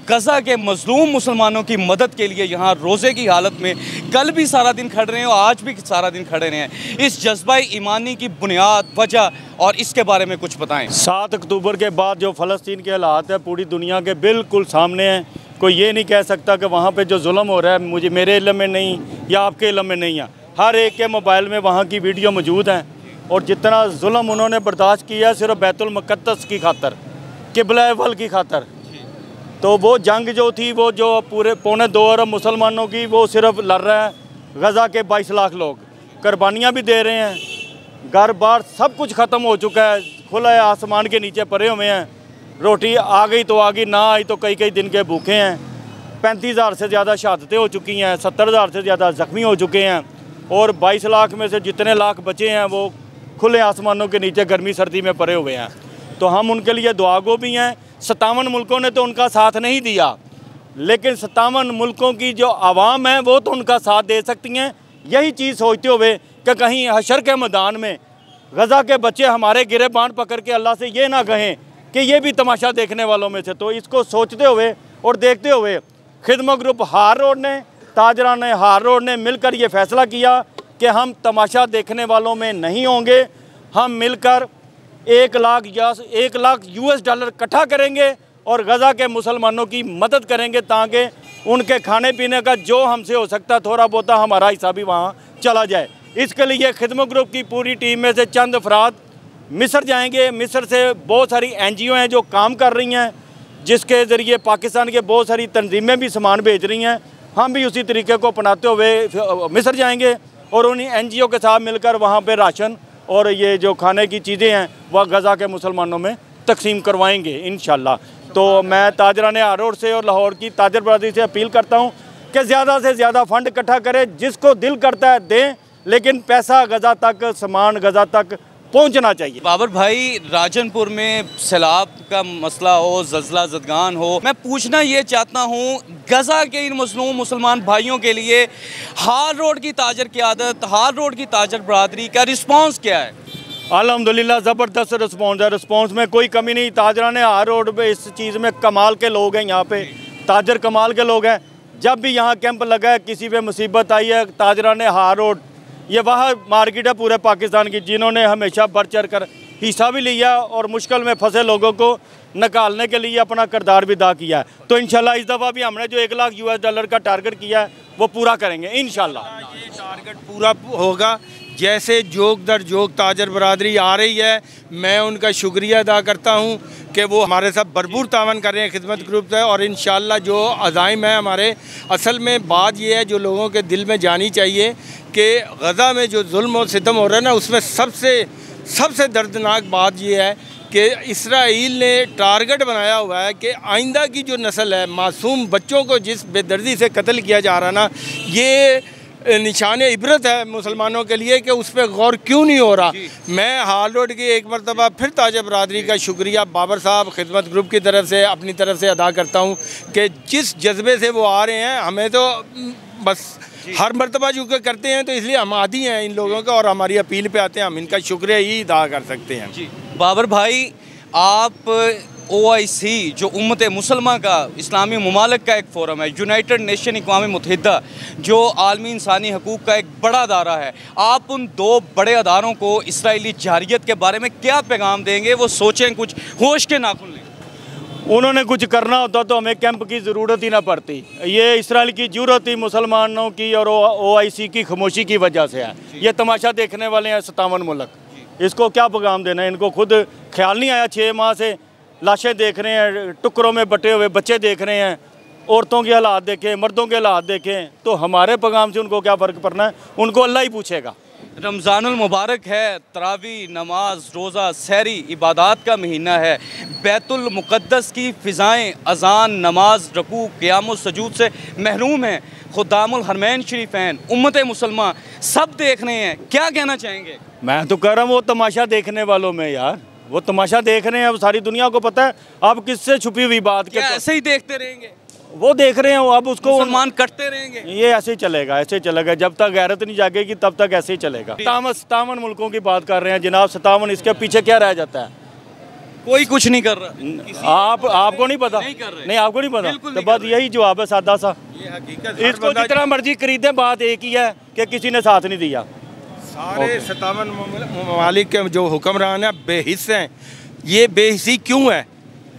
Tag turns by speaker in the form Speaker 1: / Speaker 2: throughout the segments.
Speaker 1: गज़ा के मज़लूम मुसलमानों की मदद के लिए यहाँ रोज़े की हालत में कल भी सारा दिन खड़े रहे हैं और आज भी सारा दिन खड़े रहे हैं। इस जज्बा ईमानी की बुनियाद, वजह और इसके बारे में कुछ बताएं।
Speaker 2: 7 अक्टूबर के बाद जो फ़लस्तीन के हालात है पूरी दुनिया के बिल्कुल सामने हैं। कोई ये नहीं कह सकता कि वहाँ पे जो जुल्म हो रहा है मेरे इल्म में नहीं या आपके इल्म में नहीं है। हर एक के मोबाइल में वहाँ की वीडियो मौजूद हैं और जितना जुल्म उन्होंने बर्दाश्त किया सिर्फ बैतुल मुक़द्दस की खातर, क़िबला अव्वल की खातर। तो वो जंग जो थी, वो जो पूरे 2.25 अरब मुसलमानों की, वो सिर्फ लड़ रहा है। गज़ा के 22 लाख लोग कुर्बानियाँ भी दे रहे हैं। घर बार सब कुछ ख़त्म हो चुका है, खुला है, आसमान के नीचे पड़े हुए हैं। रोटी आ गई तो आ गई, ना आई तो कई कई दिन के भूखे हैं। 35,000 से ज़्यादा शहादतें हो चुकी हैं, 70,000 से ज़्यादा ज़ख्मी हो चुके हैं और 22 लाख में से जितने लाख बचे हैं वो खुले आसमानों के नीचे गर्मी सर्दी में पड़े हुए हैं। तो हम उनके लिए दुआगो भी हैं। 57 मुल्कों ने तो उनका साथ नहीं दिया, लेकिन 57 मुल्कों की जो आवाम है वो तो उनका साथ दे सकती हैं। यही चीज़ सोचते हुए कि कहीं हशर के मैदान में गज़ा के बच्चे हमारे गिरेबान पकड़ के अल्लाह से ये ना कहें कि ये भी तमाशा देखने वालों में से। तो इसको सोचते हुए और देखते हुए खिदमत ग्रुप हार रोड ने, ताजरा ने, हार रोड ने मिलकर ये फ़ैसला किया कि हम तमाशा देखने वालों में नहीं होंगे। हम मिलकर 1 लाख US डॉलर इकट्ठा करेंगे और गज़ा के मुसलमानों की मदद करेंगे ताकि उनके खाने पीने का जो हमसे हो सकता थोड़ा बहुत हमारा हिस्सा भी वहाँ चला जाए। इसके लिए खिदमत ग्रुप की पूरी टीम में से चंद अफराद मिस्र जाएंगे। मिस्र से बहुत सारी NGO हैं जो काम कर रही हैं, जिसके ज़रिए पाकिस्तान के बहुत सारी तंजीमें भी सामान भेज रही हैं। हम भी उसी तरीके को अपनाते हुए मिस्र जाएंगे और उन्हीं NGO के साथ मिलकर वहाँ पर राशन और ये जो खाने की चीज़ें हैं वह गज़ा के मुसलमानों में तकसीम करवाएंगे इंशाल्लाह। तो मैं ताजरा ने हार रोड से और लाहौर की ताजर बरादरी से अपील करता हूँ कि ज़्यादा से ज़्यादा फ़ंड इकट्ठा करें, जिसको दिल करता है दें, लेकिन पैसा गज़ा तक, सामान गज़ा तक पहुंचना चाहिए।
Speaker 1: बाबर भाई, राजनपुर में सैलाब का मसला हो, ज़लज़ला ज़दगान हो, मैं पूछना ये चाहता हूँ गज़ा के इन मज़लूम मुसलमान भाइयों के लिए हार रोड की ताजर क़यादत, हार रोड की ताजर बरादरी का रिस्पांस क्या है?
Speaker 2: अल्हम्दुलिल्लाह ज़बरदस्त रिस्पांस है। रिस्पांस में कोई कमी नहीं। ताजरा ने हार रोड पे इस चीज़ में कमाल के लोग हैं। यहाँ पे ताजर कमाल के लोग हैं। जब भी यहाँ कैंप लगा है, किसी पे मुसीबत आई है, ताजरा ने हार रोड, ये वह मार्केट है पूरे पाकिस्तान की जिन्होंने हमेशा बढ़ चढ़ कर हिस्सा भी लिया और मुश्किल में फंसे लोगों को निकालने के लिए अपना किरदार भी अदा किया है। तो इंशाल्लाह इस दफ़ा भी हमने जो 1 लाख US डॉलर का टारगेट किया है वो पूरा करेंगे इंशाल्लाह।
Speaker 3: ये टारगेट पूरा होगा। जैसे जोग दर जोग ताजर बरादरी आ रही है, मैं उनका शुक्रिया अदा करता हूँ कि वो हमारे साथ भरपूर तावन कर रहे हैं खिदमत ग्रुप से। और इंशाल्लाह जो अज़ाइम है हमारे, असल में बात ये है जो लोगों के दिल में जानी चाहिए कि गज़ा में जो जुल्म और सितम हो रहा है ना, उसमें सबसे दर्दनाक बात ये है कि इसराइल ने टारगेट बनाया हुआ है कि आइंदा की जो नस्ल है, मासूम बच्चों को जिस बेदर्दी से कत्ल किया जा रहा ना, ये निशान इबरत है मुसलमानों के लिए कि उस पर गौर क्यों नहीं हो रहा। मैं हार रोड की एक मरतबा फिर ताजा बरादरी का शुक्रिया बाबर साहब खिदमत ग्रुप की तरफ से, अपनी तरफ से अदा करता हूँ कि जिस जज्बे से वो आ रहे हैं, हमें तो बस हर मरतबा जो करते हैं तो इसलिए हम आदी हैं इन लोगों का और हमारी अपील पे आते हैं, हम इनका शुक्रिया ही अदा कर सकते हैं।
Speaker 1: जी बाबर भाई, आप OIC जो उम्मत मुसलमा का, इस्लामी ममालिक का एक फ़ोरम है, यूनाइटेड नेशन अक़वाम मुत्तहिदा जो आलमी इंसानी हकूक़ का एक बड़ा अदारा है, आप उन 2 बड़े अदारों को इसराइली जारियत के बारे में क्या पैगाम देंगे? वो सोचें, कुछ होश के नाखुन लें।
Speaker 2: उन्होंने कुछ करना होता तो हमें कैंप की ज़रूरत ही ना पड़ती। ये इसराइल की ज़रूरत ही मुसलमानों की और OIC की खामोशी की वजह से है। ये तमाशा देखने वाले हैं 57 मुल्क, इसको क्या पैगाम देना है? इनको खुद ख्याल नहीं आया? 6 माह से लाशें देख रहे हैं, टुकड़ों में बटे हुए बच्चे देख रहे हैं, औरतों के हालात देखें, मर्दों के हालात देखें, तो हमारे पैगाम से उनको क्या फ़र्क पड़ना है? उनको अल्लाह ही पूछेगा।
Speaker 1: रमज़ानुल मुबारक है, तरावी, नमाज, रोज़ा, सहरी इबादत का महीना है। बैतुल मुक़द्दस की फ़िज़ाएँ अज़ान, नमाज, रकू, क़ियाम सजूद से महरूम हैं। खुद्दामुल हरमैन शरीफ़ैन, उम्मत मुसलमान सब देख रहे हैं, क्या कहना चाहेंगे?
Speaker 2: मैं तो कह रहा हूँ वो तमाशा देखने वालों में यार, वो तमाशा देख रहे हैं। अब सारी दुनिया को पता है अब किससे छुपी हुई बात,
Speaker 1: क्या ऐसे ही देखते रहेंगे?
Speaker 2: वो देख रहे हो, अब उसको
Speaker 1: मुसलमान करते रहेंगे।
Speaker 2: ये ऐसे ही चलेगा, ऐसे ही चलेगा। जब तक गैरत नहीं जागेगी तब तक ऐसे ही चलेगा। 57 मुल्कों की बात कर रहे हैं जनाब, 57, इसके पीछे क्या रह जाता है?
Speaker 1: कोई कुछ नहीं कर रहा।
Speaker 2: आपको नहीं पता?
Speaker 1: नहीं कर रहे।
Speaker 2: नहीं, आपको नहीं पता?
Speaker 1: बिल्कुल
Speaker 2: तो
Speaker 1: नहीं
Speaker 2: बस
Speaker 1: कर
Speaker 2: यही जवाब है, सादा सा।
Speaker 3: ये हकीकत
Speaker 2: इसको जितना मर्जी खरीदें, बात एक ही है कि किसी ने साथ नहीं दिया।
Speaker 3: सारे 57 ममालिक के जो हुक्मरान हैं बेहिस्से हैं। ये बेहिस्सी क्यों है?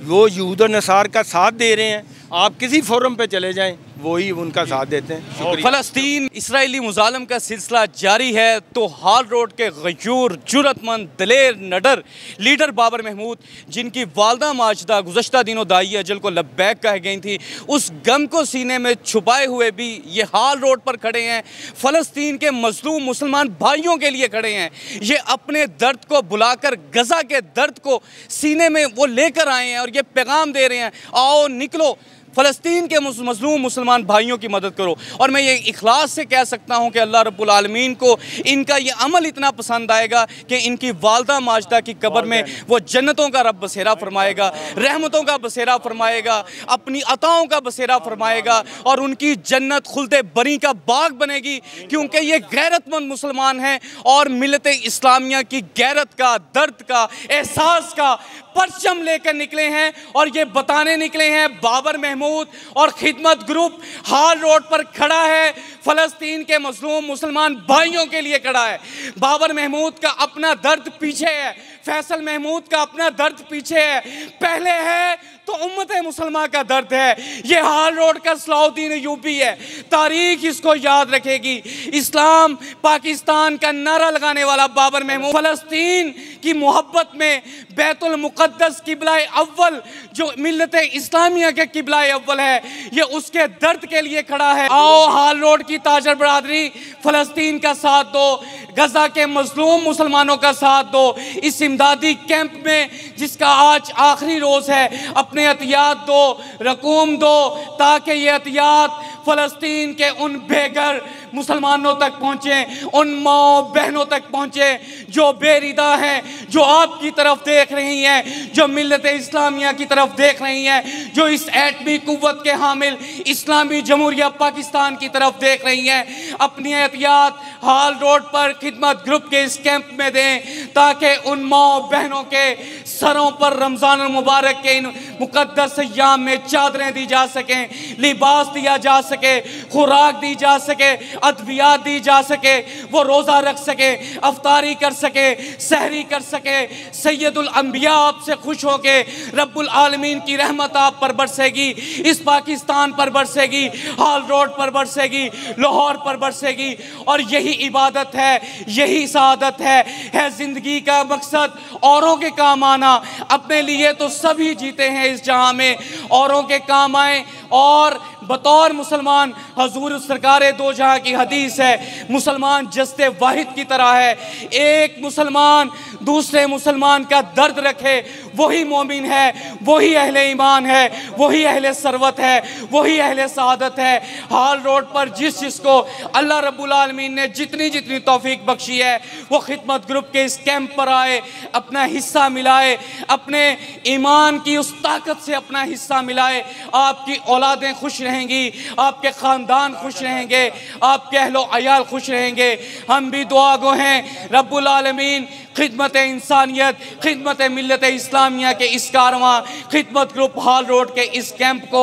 Speaker 3: वो यहूद और नसार का साथ दे रहे हैं। आप किसी फोरम पे चले जाएं, वही उनका साथ देते हैं।
Speaker 1: फ़लस्तीन इसराइली मुजालम का सिलसिला जारी है, तो हाल रोड के गयूर जुरतमंद दलेर नडर लीडर बाबर महमूद, जिनकी वालदा माजदा गुज़श्ता दिनों दाई अजल को लब्बैक कह गई थी, उस गम को सीने में छुपाए हुए भी ये हाल रोड पर खड़े हैं। फ़लस्तीन के मज़लूम मुसलमान भाइयों के लिए खड़े हैं। ये अपने दर्द को बुलाकर गज़ा के दर्द को सीने में वो लेकर आए हैं और ये पैगाम दे रहे हैं, आओ निकलो, फ़लस्तीन के मज़लूम मुसलमान भाइयों की मदद करो। और मैं ये इखलास से कह सकता हूँ कि अल्लाह रब्बुल आलमीन को इनका ये अमल इतना पसंद आएगा कि इनकी वालदा माजदा की कब्र में वो जन्नतों का रब बसेरा फरमाएगा, रहमतों का बसेरा फरमाएगा, अपनी अताओं का बसेरा फरमाएगा और उनकी जन्नत खुल्दे बरी का बाग बनेगी, क्योंकि ये गैरतमंद मुसलमान हैं और मिलत इस्लामिया की गैरत का, दर्द का, एहसास का परचम लेकर निकले हैं और ये बताने निकले हैं। बाबर महमूद और खिदमत ग्रुप हाल रोड पर खड़ा है, फ़लस्तीन के मज़लूम मुसलमान भाइयों के लिए खड़ा है। बाबर महमूद का अपना दर्द पीछे है, फैसल महमूद का अपना दर्द पीछे है, पहले है तो उम्मत मुसलमान का दर्द है। ये हाल रोड का सलाउद्दीन यूबी है, तारीख इसको याद रखेगी। इस्लाम पाकिस्तान का नारा लगाने वाला बाबर महमूद फ़लस्तीन की मोहब्बत में बैतुल मुक़द्दस किबला अव्वल जो मिल्लत इस्लामिया के किबला अव्वल है, ये उसके दर्द के लिए खड़ा है। आओ हाल रोड की ताजर बरादरी फ़लस्तीन का साथ दो, गजा के मजलूम मुसलमानों का साथ दो। इस इमदादी कैंप में जिसका आज आखिरी रोज़ है, अपने अतियात दो, रकूम दो, ताकि ये अतियात फ़लस्तीन के उन बेघर मुसलमानों तक पहुँचे, उन माओ बहनों तक पहुँचे जो बेरिदा हैं, जो आपकी तरफ देख रही हैं, जो मिल्लत इस्लामिया की तरफ देख रही हैं, जो इस एटमी कुव्वत के हामिल इस्लामी जमहूरिया पाकिस्तान की तरफ देख रही हैं। अपनी एहतियात हाल रोड पर खिदमत ग्रुप के इस कैंप में दें, ताकि उन माओ बहनों के सरों पर रमज़ान मुबारक के इन मुक़द्दस अय्याम में चादरें दी जा सकें, लिबास दिया जा सके, खुराक दी जा सके, अद्वियात दी जा सके, वो रोज़ा रख सके, अफ्तारी कर सके, सहरी कर सके। सैयदुल अंबिया आपसे खुश हो के रब्बुल आलमीन की रहमत आप पर बरसेगी, इस पाकिस्तान पर बरसेगी, हाल रोड पर बरसेगी, लाहौर पर बरसेगी। और यही इबादत है, यही सआदत है ज़िंदगी का मकसद औरों के काम आना। अपने लिए तो सभी जीते हैं इस जहां में, औरों के काम आए। और बतौर मुसलमान हजूर सरकारे दो जहां की हदीस है, मुसलमान जस्ते वाहिद की तरह है। एक मुसलमान दूसरे मुसलमान का दर्द रखे, वही मोमिन है, वही अहले ईमान है, वही अहले सरवत है, वही अहले सआदत है। हाल रोड पर जिसको अल्लाह रब्बुल आलमीन ने जितनी जितनी तौफीक बख्शी है, वो खिदमत ग्रुप के इस कैंप पर आए, अपना हिस्सा मिलाए, अपने ईमान की उस ताकत से अपना हिस्सा मिलाए। आपकी औलादें खुश रहेंगी, आपके ख़ानदान खुश रहेंगे, आपके अहलो अयाल खुश रहेंगे। हम भी दुआ गो हैं, रब्बुल आलमीन खिदमत इंसानियत, खिदमत मिल्लत इस्लामिया के इस कारवां खिदमत ग्रुप हाल रोड के इस कैंप को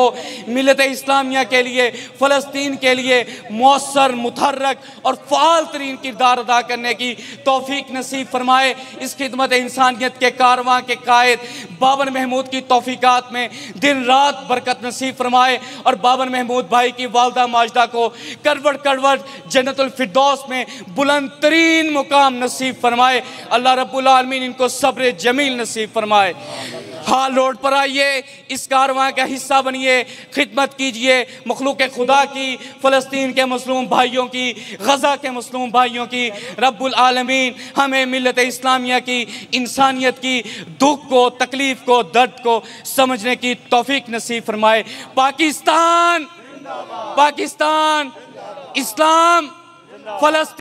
Speaker 1: मिल्लत इस्लामिया के लिए, फ़लस्तीन के लिए मौसर, मुतहर्रक और फ़ाल तरीन किरदार अदा करने की तौफीक नसीब फरमाए। इस खिदमत इंसानियत के कारवां के कायद बाबर महमूद की तौफीकात में दिन रात बरकत नसीब फरमाए और बाबर महमूद भाई की वालदा माजदा को करवट करवट जन्नतुल फिरदौस में बुलंद तरीन मुकाम नसीब फरमाए। अल्लाह रब्बुल आलमीन इनको सब्र जमील नसीब फरमाए। हाल रोड पर आइए, इस कारवां का हिस्सा बनिए, खिदमत कीजिए मखलूक खुदा की, फ़लस्तीन के मज़लूम भाइयों की, गज़ा के मज़लूम भाइयों की। रब्बुल आलमीन हमें मिल्लत इस्लामिया की, इंसानियत की दुख को, तकलीफ़ को, दर्द को समझने की तौफीक नसीब फरमाए। पाकिस्तान, पाकिस्तान, इस्लाम, फ़लस्तीन।